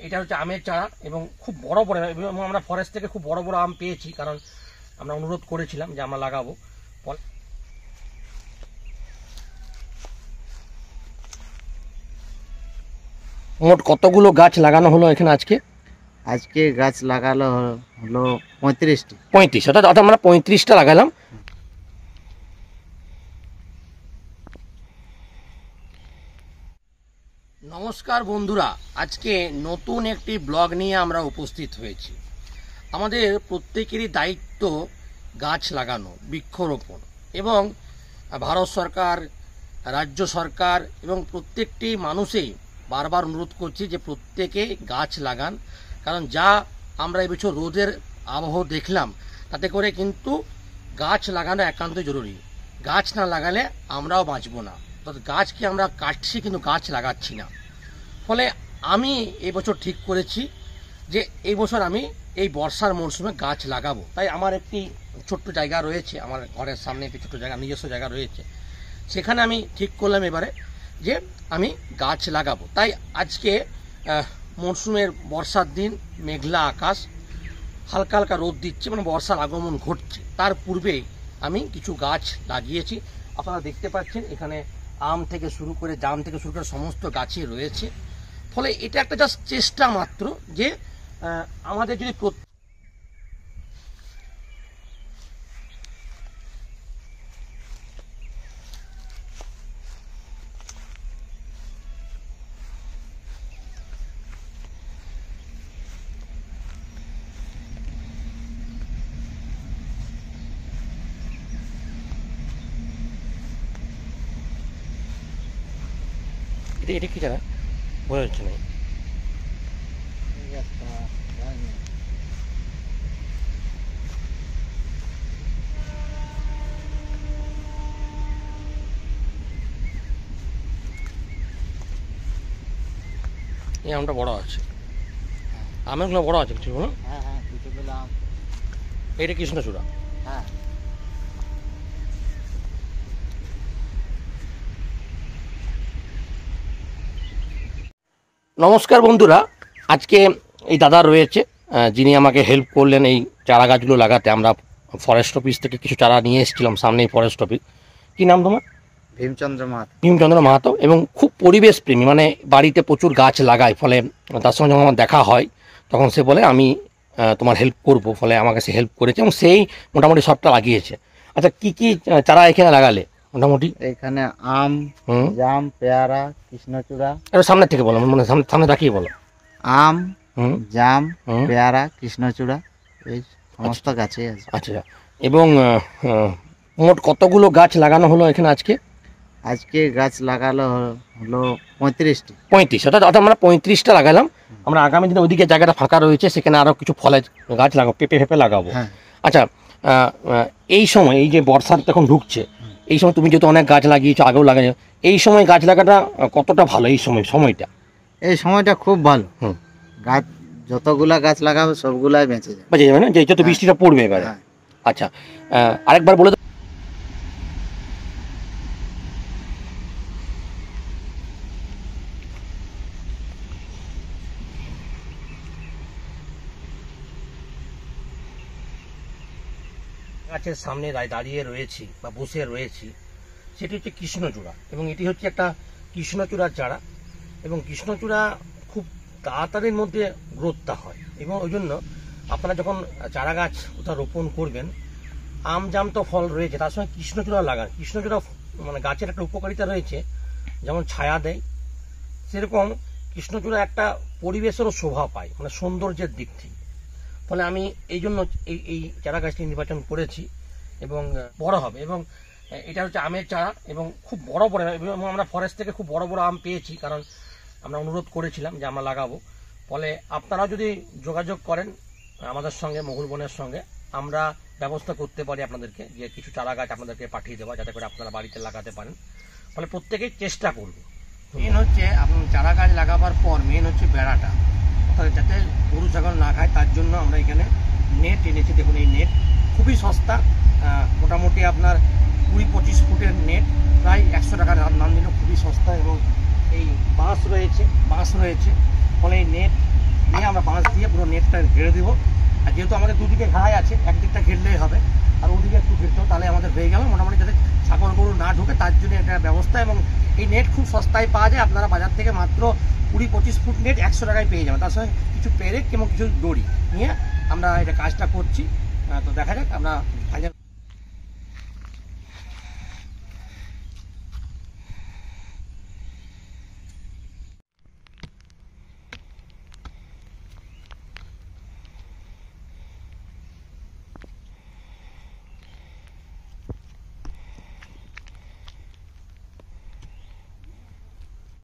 এটা হচ্ছে আমের চারা এবং খুব বড় বড়, এবং আমরা ফরেস্ট থেকে খুব বড় বড় আম পেয়েছি, কারণ আমরা অনুরোধ করেছিলাম যে আমরা লাগাবো। মোট কতগুলো গাছ লাগানো হলো এখানে আজকে? আজকে গাছ লাগালো হলো 35টি। 35, অর্থাৎ আমরা 35টা লাগালাম। নমস্কার বন্ধুরা, আজকে নতুন একটি ব্লগ নিয়ে আমরা উপস্থিত হয়েছি। আমাদের প্রত্যেকেরই দায়িত্ব গাছ লাগানো, বৃক্ষরোপণ, এবং ভারত সরকার, রাজ্য সরকার এবং প্রত্যেকটি মানুষই বারবার অনুরোধ করছি যে প্রত্যেকে গাছ লাগান। কারণ যা আমরা এবছর রোদের আবহাওয়া দেখলাম, তাতে করে কিন্তু গাছ লাগানো একান্ত জরুরি। গাছ না লাগালে আমরাও বাঁচব না। অর্থাৎ গাছকে আমরা কাটছি কিন্তু গাছ লাগাচ্ছি না। ফলে আমি এবছর ঠিক করেছি যে এই বছর আমি এই বর্ষার মরশুমে গাছ লাগাবো। তাই আমার একটি ছোট্ট জায়গা রয়েছে, আমার ঘরের সামনে একটি ছোট্ট জায়গা, নিজস্ব জায়গা রয়েছে, সেখানে আমি ঠিক করলাম এবারে যে আমি গাছ লাগাবো। তাই আজকে মরশুমের বর্ষার দিন, মেঘলা আকাশ, হালকা হালকা রোদ দিচ্ছে, মানে বর্ষার আগমন ঘটছে। তার পূর্বেই আমি কিছু গাছ লাগিয়েছি। আপনারা দেখতে পাচ্ছেন এখানে আম থেকে শুরু করে, জাম থেকে শুরু করে সমস্ত গাছই রয়েছে। ফলে এটা একটা জাস্ট চেষ্টা মাত্র যে আমাদের যদি এটা কি জানা বোঝা যাচ্ছে না। এই আমটা বড় আছে, আমেরগুলো বড় আছে কিছু। হ্যাঁ হ্যাঁ, কিছুগুলো আম। এটা কৃষ্ণচূড়া। হ্যাঁ, নমস্কার বন্ধুরা, আজকে এই দাদা রয়েছে যিনি আমাকে হেল্প করলেন এই চারা গাছগুলো লাগাতে। আমরা ফরেস্ট অফিস থেকে কিছু চারা নিয়ে এসেছিলাম, সামনেই ফরেস্ট অফিস। কী নাম তোমার? ভীমচন্দ্র মাহাতো। ভীমচন্দ্র মাহাতো, এবং খুব পরিবেশ প্রেমী, মানে বাড়িতে প্রচুর গাছ লাগায়। ফলে তার সঙ্গে যখন আমার দেখা হয় তখন সে বলে আমি তোমার হেল্প করবো। ফলে আমাকে সে হেল্প করেছে এবং সেই মোটামুটি সবটা লাগিয়েছে। আচ্ছা, কি কি চারা এখানে লাগালে মোটামুটি? এখানে আম, জাম, পেয়ারা, কৃষ্ণচূড়া। এটা সামনের থেকে বলো, মানে সামনে তাকিয়ে বলো। আম, জাম, পেয়ারা, কৃষ্ণচূড়া, এই সমস্ত গাছই আছে। আচ্ছা, এবং মোট কতগুলো গাছ লাগানো হলো এখানে আজকে? আজকে গাছ লাগালো হলো 35টি। 35, অর্থাৎ আমরা 35টা লাগালাম। আমরা আগামী দিনে ওইদিকে জায়গাটা ফাঁকা রয়েছে, সেখানে আরও কিছু ফলের গাছ লাগাবো, পেঁপে লাগাবো। আচ্ছা, এই সময়, এই যে বর্ষার তখন ঢুকছে, এই সময় তুমি যেহেতু অনেক গাছ লাগিয়েছো, আগেও লাগানো, এই সময় গাছ লাগাটা কতটা ভালো? এই সময়টা খুব ভালো। গাছ যতগুলা গাছ লাগাবে সবগুলাই বেঁচে যাবে না, যেহেতু বৃষ্টিটা পড়বে এবারে। আচ্ছা, আরেকবার বলে গাছের সামনে দাঁড়িয়ে রয়েছি বা বসে রয়েছি, সেটি হচ্ছে কৃষ্ণচূড়া, এবং এটি হচ্ছে একটা কৃষ্ণচূড়ার চারা। এবং কৃষ্ণচূড়া খুব তাড়াতাড়ির মধ্যে গ্রোথটা হয়, এবং ওই জন্য আপনারা যখন চারা গাছ ওটা রোপণ করবেন, আম জাম তো ফল রয়েছে, তার সঙ্গে কৃষ্ণচূড়া লাগান। কৃষ্ণচূড়া মানে গাছের একটা উপকারিতা রয়েছে, যেমন ছায়া দেয়, সেরকম কৃষ্ণচূড়া একটা পরিবেশেরও শোভা পায়, মানে সৌন্দর্যের দিক থেকে। ফলে আমি এই জন্য এই চারা গাছটি নির্বাচন করেছি, এবং বড় হবে। এবং এটা হচ্ছে আমের চারা, এবং খুব বড় বড়, এবং আমরা ফরেস্ট থেকে খুব বড় বড় আম পেয়েছি, কারণ আমরা অনুরোধ করেছিলাম যে আমরা লাগাবো। ফলে আপনারা যদি যোগাযোগ করেন আমাদের সঙ্গে, মহুল বনের সঙ্গে, আমরা ব্যবস্থা করতে পারি আপনাদেরকে যে কিছু চারা গাছ আপনাদেরকে পাঠিয়ে দেওয়া, যাতে করে আপনারা বাড়িতে লাগাতে পারেন। ফলে প্রত্যেকেই চেষ্টা করব। মেন হচ্ছে আপনার চারা গাছ লাগাবার পর মেন হচ্ছে বেড়াটা, অর্থাৎ যাতে গরু ছাগল না খায়, তার জন্য আমরা এখানে নেট এনেছি। দেখুন, এই নেট খুবই সস্তা, মোটামুটি আপনার 20-25 ফুটের নেট, প্রায় 100 টাকার দাম দিল, খুবই সস্তা। এবং এই বাঁশ রয়েছে, ফলে এই নেট নিয়ে আমরা বাঁশ দিয়ে পুরো নেটটা ঘিরে দেবো। আর যেহেতু আমাদের দুদিকে ঘাই আছে, একদিকটা ঘিরলেই হবে, আর ওদিকে একটু ঘিরতে হবে, তাহলে আমাদের হয়ে গেল মোটামুটি, যাতে ছাগল গরু না ঢুকে তার জন্য একটা ব্যবস্থা। এবং এই নেট খুব সস্তায় পাওয়া যায়, আপনারা বাজার থেকে মাত্র 20-25 ফুট নেট 100 টাকায় পেয়ে যাবেন, তার সঙ্গে কিছু পেরেক এবং কিছু দড়ি নিয়ে আমরা এটা কাজটা করছি। তো দেখা যাক আমরা